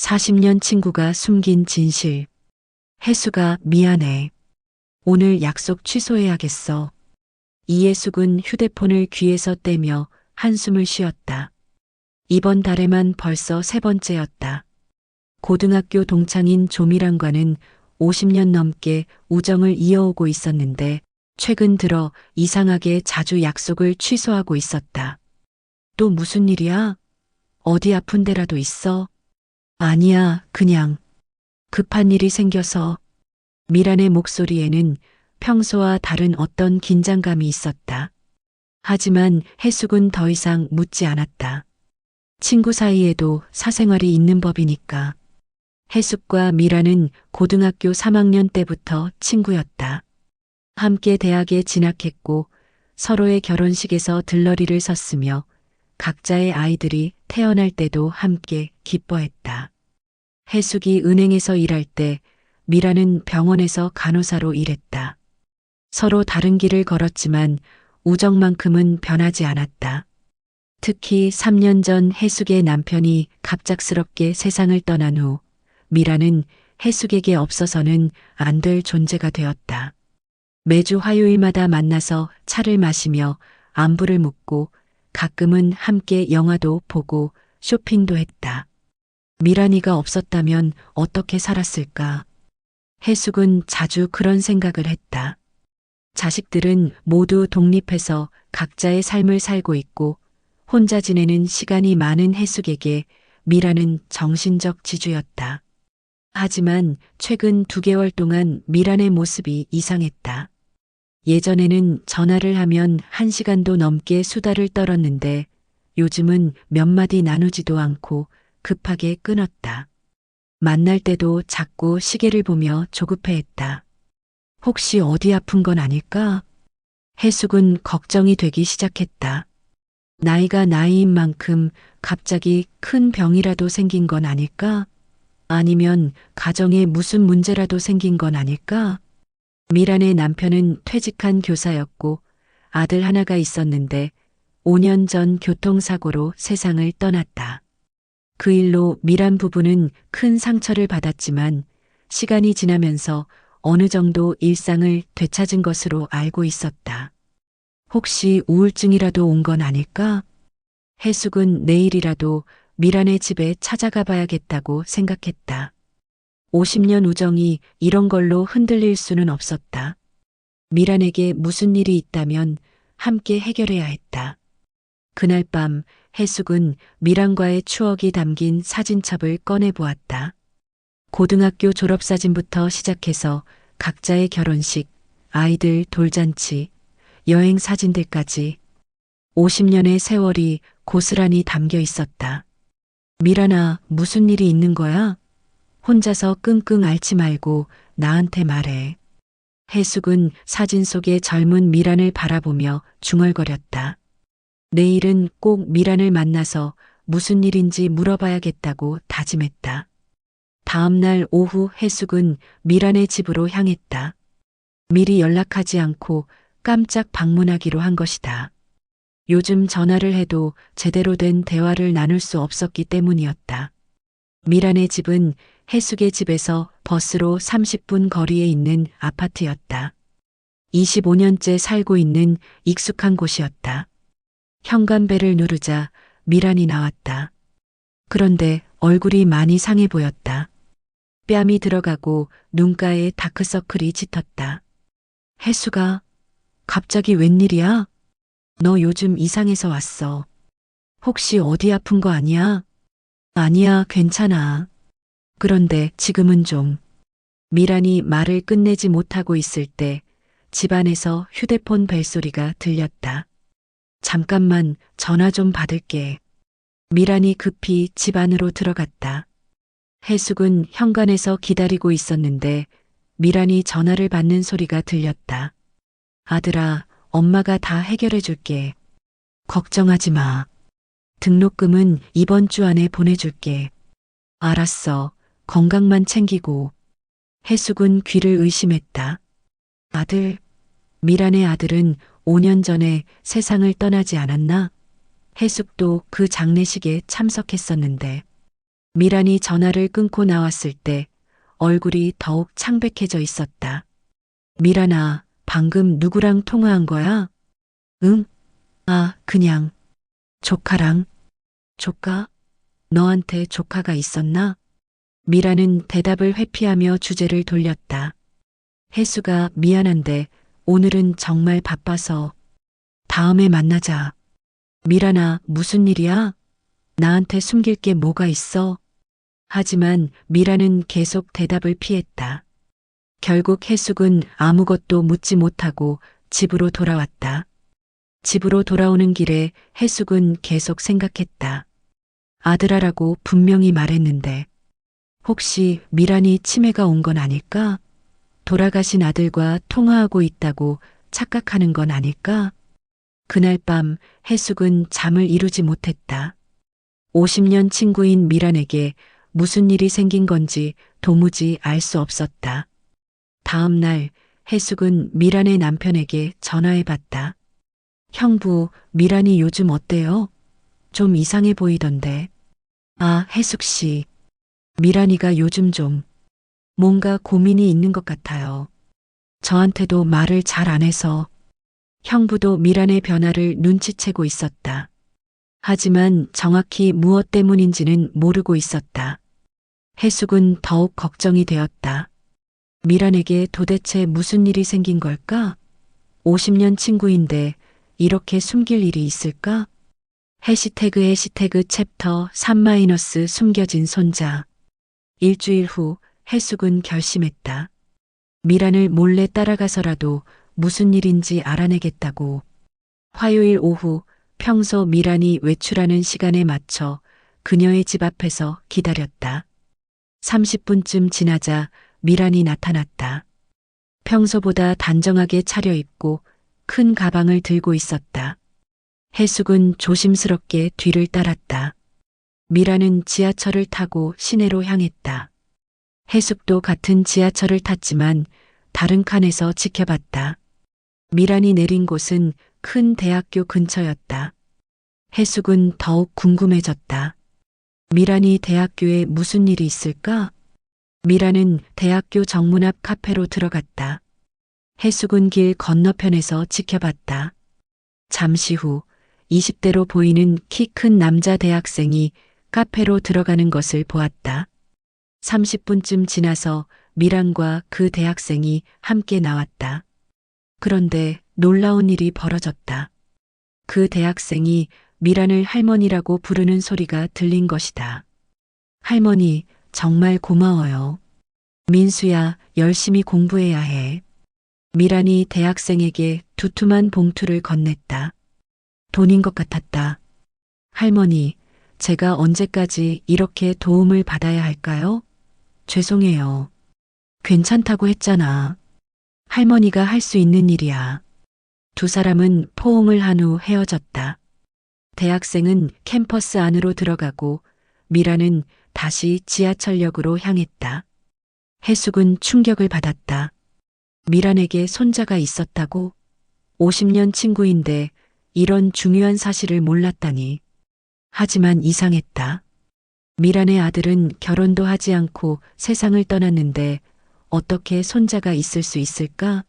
40년 친구가 숨긴 진실. 혜수가 미안해. 오늘 약속 취소해야겠어. 이예숙은 휴대폰을 귀에서 떼며 한숨을 쉬었다. 이번 달에만 벌써 세 번째였다. 고등학교 동창인 조미란과는 50년 넘게 우정을 이어오고 있었는데 최근 들어 이상하게 자주 약속을 취소하고 있었다. 또 무슨 일이야? 어디 아픈 데라도 있어? 아니야, 그냥 급한 일이 생겨서. 미란의 목소리에는 평소와 다른 어떤 긴장감이 있었다. 하지만 혜숙은 더 이상 묻지 않았다. 친구 사이에도 사생활이 있는 법이니까. 혜숙과 미란은 고등학교 3학년 때부터 친구였다. 함께 대학에 진학했고 서로의 결혼식에서 들러리를 섰으며 각자의 아이들이 태어날 때도 함께 기뻐했다. 혜숙이 은행에서 일할 때 미라는 병원에서 간호사로 일했다. 서로 다른 길을 걸었지만 우정만큼은 변하지 않았다. 특히 3년 전 혜숙의 남편이 갑작스럽게 세상을 떠난 후 미라는 혜숙에게 없어서는 안 될 존재가 되었다. 매주 화요일마다 만나서 차를 마시며 안부를 묻고 가끔은 함께 영화도 보고 쇼핑도 했다. 미란이가 없었다면 어떻게 살았을까? 혜숙은 자주 그런 생각을 했다. 자식들은 모두 독립해서 각자의 삶을 살고 있고 혼자 지내는 시간이 많은 혜숙에게 미란은 정신적 지주였다. 하지만 최근 2개월 동안 미란의 모습이 이상했다. 예전에는 전화를 하면 1시간도 넘게 수다를 떨었는데 요즘은 몇 마디 나누지도 않고 급하게 끊었다. 만날 때도 자꾸 시계를 보며 조급해했다. 혹시 어디 아픈 건 아닐까? 혜숙은 걱정이 되기 시작했다. 나이가 나이인 만큼 갑자기 큰 병이라도 생긴 건 아닐까? 아니면 가정에 무슨 문제라도 생긴 건 아닐까? 미란의 남편은 퇴직한 교사였고 아들 하나가 있었는데 5년 전 교통사고로 세상을 떠났다. 그 일로 미란 부부는 큰 상처를 받았지만 시간이 지나면서 어느 정도 일상을 되찾은 것으로 알고 있었다. 혹시 우울증이라도 온 건 아닐까? 혜숙은 내일이라도 미란의 집에 찾아가 봐야겠다고 생각했다. 50년 우정이 이런 걸로 흔들릴 수는 없었다. 미란에게 무슨 일이 있다면 함께 해결해야 했다. 그날 밤 혜숙은 미란과의 추억이 담긴 사진첩을 꺼내보았다. 고등학교 졸업사진부터 시작해서 각자의 결혼식, 아이들 돌잔치, 여행 사진들까지 50년의 세월이 고스란히 담겨 있었다. 미란아, 무슨 일이 있는 거야? 혼자서 끙끙 앓지 말고 나한테 말해. 혜숙은 사진 속의 젊은 미란을 바라보며 중얼거렸다. 내일은 꼭 미란을 만나서 무슨 일인지 물어봐야겠다고 다짐했다. 다음 날 오후 혜숙은 미란의 집으로 향했다. 미리 연락하지 않고 깜짝 방문하기로 한 것이다. 요즘 전화를 해도 제대로 된 대화를 나눌 수 없었기 때문이었다. 미란의 집은 혜숙의 집에서 버스로 30분 거리에 있는 아파트였다. 25년째 살고 있는 익숙한 곳이었다. 현관벨을 누르자 미란이 나왔다. 그런데 얼굴이 많이 상해 보였다. 뺨이 들어가고 눈가에 다크서클이 짙었다. 혜숙아, 갑자기 웬일이야? 너 요즘 이상해서 왔어. 혹시 어디 아픈 거 아니야? 아니야, 괜찮아. 그런데 지금은 좀. 미란이 말을 끝내지 못하고 있을 때 집안에서 휴대폰 벨소리가 들렸다. 잠깐만 전화 좀 받을게. 미란이 급히 집 안으로 들어갔다. 혜숙은 현관에서 기다리고 있었는데 미란이 전화를 받는 소리가 들렸다. 아들아, 엄마가 다 해결해 줄게. 걱정하지 마. 등록금은 이번 주 안에 보내줄게. 알았어. 건강만 챙기고. 혜숙은 귀를 의심했다. 아들, 미란의 아들은 5년 전에 세상을 떠나지 않았나? 혜숙도 그 장례식에 참석했었는데. 미란이 전화를 끊고 나왔을 때 얼굴이 더욱 창백해져 있었다. 미란아, 방금 누구랑 통화한 거야? 응? 아, 그냥. 조카랑. 조카? 너한테 조카가 있었나? 미라는 대답을 회피하며 주제를 돌렸다. 혜수가 미안한데 오늘은 정말 바빠서 다음에 만나자. 미란아, 무슨 일이야? 나한테 숨길 게 뭐가 있어? 하지만 미라는 계속 대답을 피했다. 결국 혜숙은 아무것도 묻지 못하고 집으로 돌아왔다. 집으로 돌아오는 길에 혜숙은 계속 생각했다. 아들아라고 분명히 말했는데 혹시 미란이 치매가 온 건 아닐까? 돌아가신 아들과 통화하고 있다고 착각하는 건 아닐까? 그날 밤 혜숙은 잠을 이루지 못했다. 50년 친구인 미란에게 무슨 일이 생긴 건지 도무지 알 수 없었다. 다음 날 혜숙은 미란의 남편에게 전화해 봤다. 형부, 미란이 요즘 어때요? 좀 이상해 보이던데. 아, 혜숙 씨. 미란이가 요즘 좀 뭔가 고민이 있는 것 같아요. 저한테도 말을 잘 안 해서 형부도 미란의 변화를 눈치채고 있었다. 하지만 정확히 무엇 때문인지는 모르고 있었다. 혜숙은 더욱 걱정이 되었다. 미란에게 도대체 무슨 일이 생긴 걸까? 50년 친구인데 이렇게 숨길 일이 있을까? 해시태그 챕터 3- 숨겨진 손자. 일주일 후 혜숙은 결심했다. 미란을 몰래 따라가서라도 무슨 일인지 알아내겠다고. 화요일 오후 평소 미란이 외출하는 시간에 맞춰 그녀의 집 앞에서 기다렸다. 30분쯤 지나자 미란이 나타났다. 평소보다 단정하게 차려입고 큰 가방을 들고 있었다. 혜숙은 조심스럽게 뒤를 따랐다. 미란은 지하철을 타고 시내로 향했다. 혜숙도 같은 지하철을 탔지만 다른 칸에서 지켜봤다. 미란이 내린 곳은 큰 대학교 근처였다. 혜숙은 더욱 궁금해졌다. 미란이 대학교에 무슨 일이 있을까? 미란은 대학교 정문 앞 카페로 들어갔다. 혜숙은 길 건너편에서 지켜봤다. 잠시 후 20대로 보이는 키 큰 남자 대학생이 카페로 들어가는 것을 보았다. 30분쯤 지나서 미란과 그 대학생이 함께 나왔다. 그런데 놀라운 일이 벌어졌다. 그 대학생이 미란을 할머니라고 부르는 소리가 들린 것이다. 할머니, 정말 고마워요. 민수야, 열심히 공부해야 해. 미란이 대학생에게 두툼한 봉투를 건넸다. 돈인 것 같았다. 할머니, 제가 언제까지 이렇게 도움을 받아야 할까요? 죄송해요. 괜찮다고 했잖아. 할머니가 할 수 있는 일이야. 두 사람은 포옹을 한 후 헤어졌다. 대학생은 캠퍼스 안으로 들어가고 미라는 다시 지하철역으로 향했다. 혜숙은 충격을 받았다. 미란에게 손자가 있었다고? 50년 친구인데 이런 중요한 사실을 몰랐다니. 하지만 이상했다. 미란의 아들은 결혼도 하지 않고 세상을 떠났는데 어떻게 손자가 있을 수 있을까?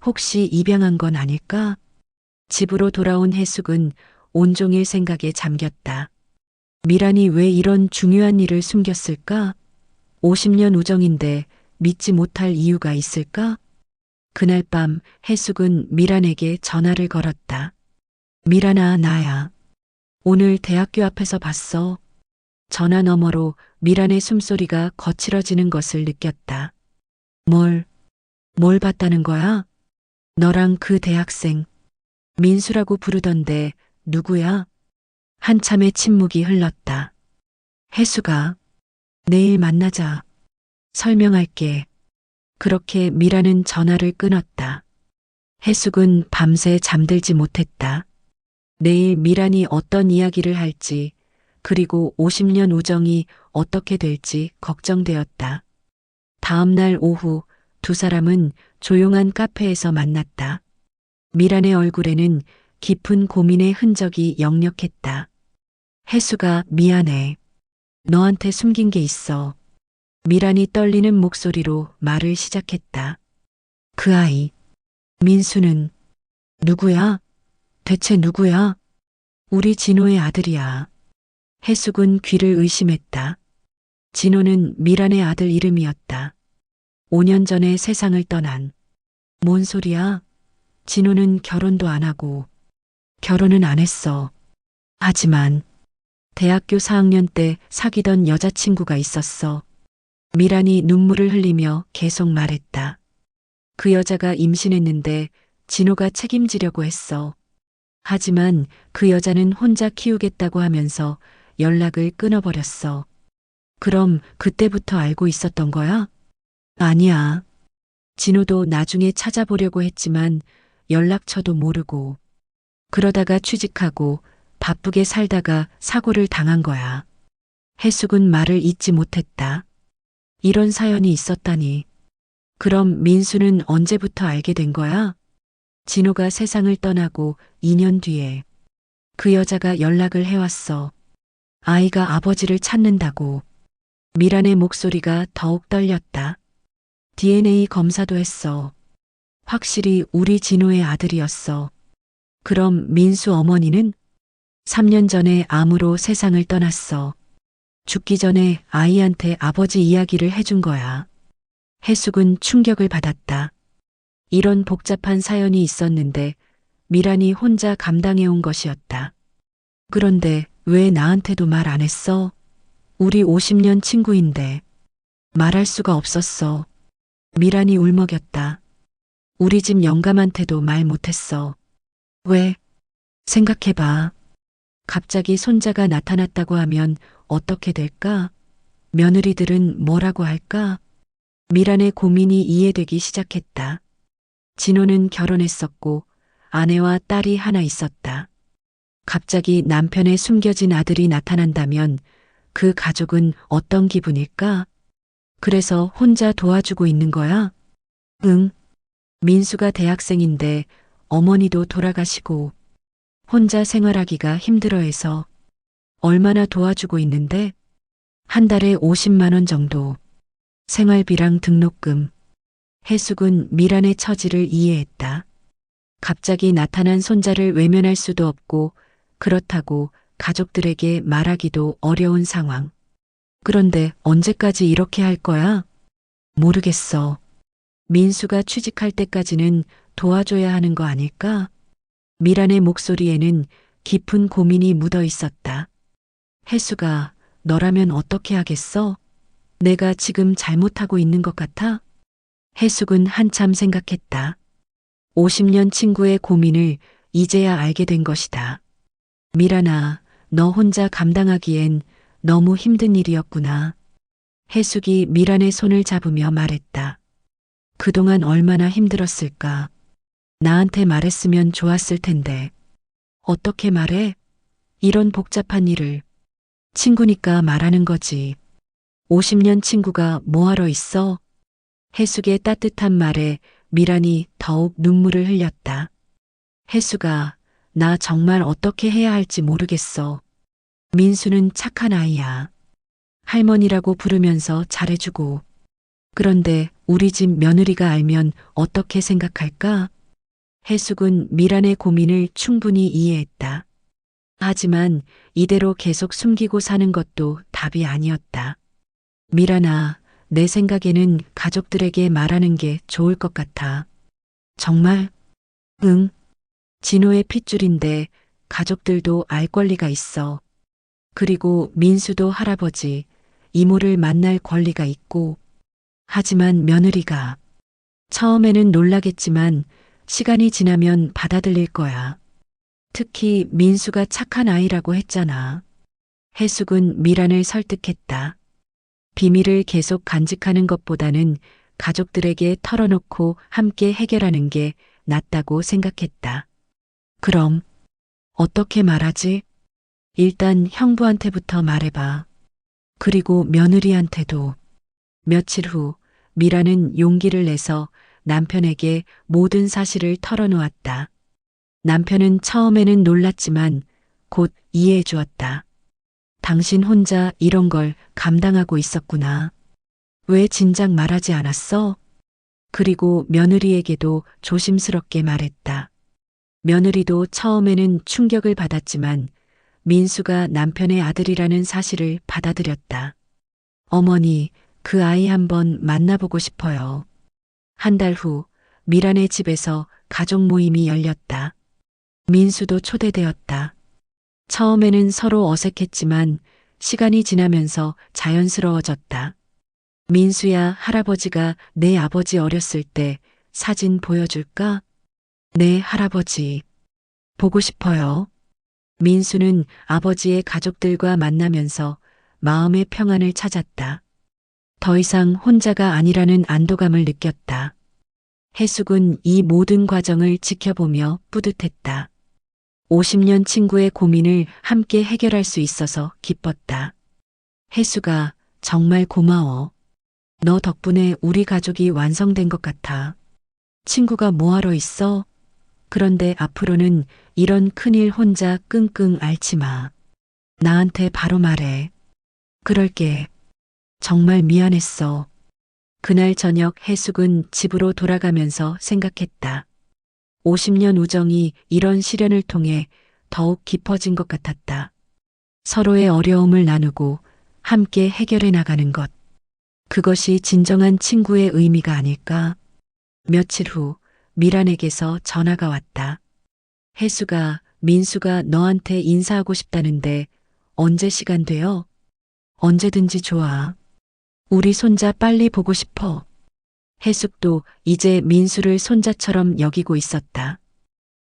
혹시 입양한 건 아닐까? 집으로 돌아온 혜숙은 온종일 생각에 잠겼다. 미란이 왜 이런 중요한 일을 숨겼을까? 50년 우정인데 믿지 못할 이유가 있을까? 그날 밤 혜숙은 미란에게 전화를 걸었다. 미란아, 나야. 오늘 대학교 앞에서 봤어. 전화 너머로 미란의 숨소리가 거칠어지는 것을 느꼈다. 뭘 봤다는 거야? 너랑 그 대학생. 민수라고 부르던데 누구야? 한참의 침묵이 흘렀다. 혜수가 내일 만나자. 설명할게. 그렇게 미라는 전화를 끊었다. 혜숙은 밤새 잠들지 못했다. 내일 미란이 어떤 이야기를 할지, 그리고 50년 우정이 어떻게 될지 걱정되었다. 다음 날 오후 두 사람은 조용한 카페에서 만났다. 미란의 얼굴에는 깊은 고민의 흔적이 역력했다. 혜수가 미안해. 너한테 숨긴 게 있어. 미란이 떨리는 목소리로 말을 시작했다. 그 아이, 민수는 누구야? 대체 누구야? 우리 진호의 아들이야. 해숙은 귀를 의심했다. 진호는 미란의 아들 이름이었다. 5년 전에 세상을 떠난. 뭔 소리야? 진호는 결혼도 안 하고 결혼은 안 했어. 하지만 대학교 4학년 때 사귀던 여자친구가 있었어. 미란이 눈물을 흘리며 계속 말했다. 그 여자가 임신했는데 진호가 책임지려고 했어. 하지만 그 여자는 혼자 키우겠다고 하면서 연락을 끊어버렸어. 그럼 그때부터 알고 있었던 거야? 아니야. 진호도 나중에 찾아보려고 했지만 연락처도 모르고 그러다가 취직하고 바쁘게 살다가 사고를 당한 거야. 해숙은 말을 잇지 못했다. 이런 사연이 있었다니. 그럼 민수는 언제부터 알게 된 거야? 진호가 세상을 떠나고 2년 뒤에 그 여자가 연락을 해왔어. 아이가 아버지를 찾는다고. 미란의 목소리가 더욱 떨렸다. DNA 검사도 했어. 확실히 우리 진호의 아들이었어. 그럼 민수 어머니는 3년 전에 암으로 세상을 떠났어. 죽기 전에 아이한테 아버지 이야기를 해준 거야. 해숙은 충격을 받았다. 이런 복잡한 사연이 있었는데 미란이 혼자 감당해온 것이었다. 그런데 왜 나한테도 말 안 했어? 우리 50년 친구인데 말할 수가 없었어. 미란이 울먹였다. 우리 집 영감한테도 말 못했어. 왜? 생각해봐. 갑자기 손자가 나타났다고 하면 어떻게 될까? 며느리들은 뭐라고 할까? 미란의 고민이 이해되기 시작했다. 진호는 결혼했었고 아내와 딸이 하나 있었다. 갑자기 남편의 숨겨진 아들이 나타난다면 그 가족은 어떤 기분일까? 그래서 혼자 도와주고 있는 거야? 응. 민수가 대학생인데 어머니도 돌아가시고 혼자 생활하기가 힘들어해서 얼마나 도와주고 있는데? 한 달에 50만 원 정도. 생활비랑 등록금. 해숙은 미란의 처지를 이해했다. 갑자기 나타난 손자를 외면할 수도 없고 그렇다고 가족들에게 말하기도 어려운 상황. 그런데 언제까지 이렇게 할 거야? 모르겠어. 민수가 취직할 때까지는 도와줘야 하는 거 아닐까? 미란의 목소리에는 깊은 고민이 묻어 있었다. 해수가 너라면 어떻게 하겠어? 내가 지금 잘못하고 있는 것 같아? 해숙은 한참 생각했다. 50년 친구의 고민을 이제야 알게 된 것이다. 미란아, 너 혼자 감당하기엔 너무 힘든 일이었구나. 해숙이 미란의 손을 잡으며 말했다. 그동안 얼마나 힘들었을까. 나한테 말했으면 좋았을 텐데. 어떻게 말해? 이런 복잡한 일을. 친구니까 말하는 거지. 50년 친구가 뭐하러 있어? 해숙의 따뜻한 말에 미란이 더욱 눈물을 흘렸다. 해숙아, 나 정말 어떻게 해야 할지 모르겠어. 민수는 착한 아이야. 할머니라고 부르면서 잘해주고. 그런데 우리 집 며느리가 알면 어떻게 생각할까? 해숙은 미란의 고민을 충분히 이해했다. 하지만 이대로 계속 숨기고 사는 것도 답이 아니었다. 미란아, 내 생각에는 가족들에게 말하는 게 좋을 것 같아. 정말? 응. 진호의 핏줄인데 가족들도 알 권리가 있어. 그리고 민수도 할아버지, 이모를 만날 권리가 있고. 하지만 며느리가 처음에는 놀라겠지만 시간이 지나면 받아들일 거야. 특히 민수가 착한 아이라고 했잖아. 해숙은 미란을 설득했다. 비밀을 계속 간직하는 것보다는 가족들에게 털어놓고 함께 해결하는 게 낫다고 생각했다. 그럼 어떻게 말하지? 일단 형부한테부터 말해봐. 그리고 며느리한테도. 며칠 후 미라는 용기를 내서 남편에게 모든 사실을 털어놓았다. 남편은 처음에는 놀랐지만 곧 이해해 주었다. 당신 혼자 이런 걸 감당하고 있었구나. 왜 진작 말하지 않았어? 그리고 며느리에게도 조심스럽게 말했다. 며느리도 처음에는 충격을 받았지만 민수가 남편의 아들이라는 사실을 받아들였다. 어머니, 그 아이 한번 만나보고 싶어요. 한 달 후 미란의 집에서 가족 모임이 열렸다. 민수도 초대되었다. 처음에는 서로 어색했지만 시간이 지나면서 자연스러워졌다. 민수야, 할아버지가 내 아버지 어렸을 때 사진 보여줄까? 네, 할아버지. 보고 싶어요. 민수는 아버지의 가족들과 만나면서 마음의 평안을 찾았다. 더 이상 혼자가 아니라는 안도감을 느꼈다. 해숙은 이 모든 과정을 지켜보며 뿌듯했다. 50년 친구의 고민을 함께 해결할 수 있어서 기뻤다. 해숙아, 정말 고마워. 너 덕분에 우리 가족이 완성된 것 같아. 친구가 뭐하러 있어? 그런데 앞으로는 이런 큰일 혼자 끙끙 앓지 마. 나한테 바로 말해. 그럴게. 정말 미안했어. 그날 저녁 해숙은 집으로 돌아가면서 생각했다. 50년 우정이 이런 시련을 통해 더욱 깊어진 것 같았다. 서로의 어려움을 나누고 함께 해결해 나가는 것. 그것이 진정한 친구의 의미가 아닐까? 며칠 후 미란에게서 전화가 왔다. 혜수가, 민수가 너한테 인사하고 싶다는데 언제 시간 돼요? 언제든지 좋아. 우리 손자 빨리 보고 싶어. 혜숙도 이제 민수를 손자처럼 여기고 있었다.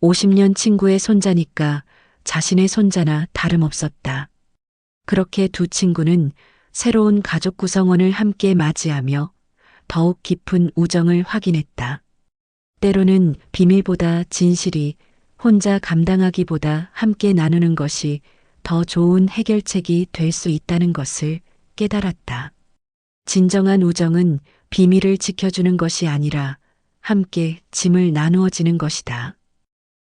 50년 친구의 손자니까 자신의 손자나 다름없었다. 그렇게 두 친구는 새로운 가족 구성원을 함께 맞이하며 더욱 깊은 우정을 확인했다. 때로는 비밀보다 진실이 혼자 감당하기보다 함께 나누는 것이 더 좋은 해결책이 될 수 있다는 것을 깨달았다. 진정한 우정은 비밀을 지켜주는 것이 아니라 함께 짐을 나누어지는 것이다.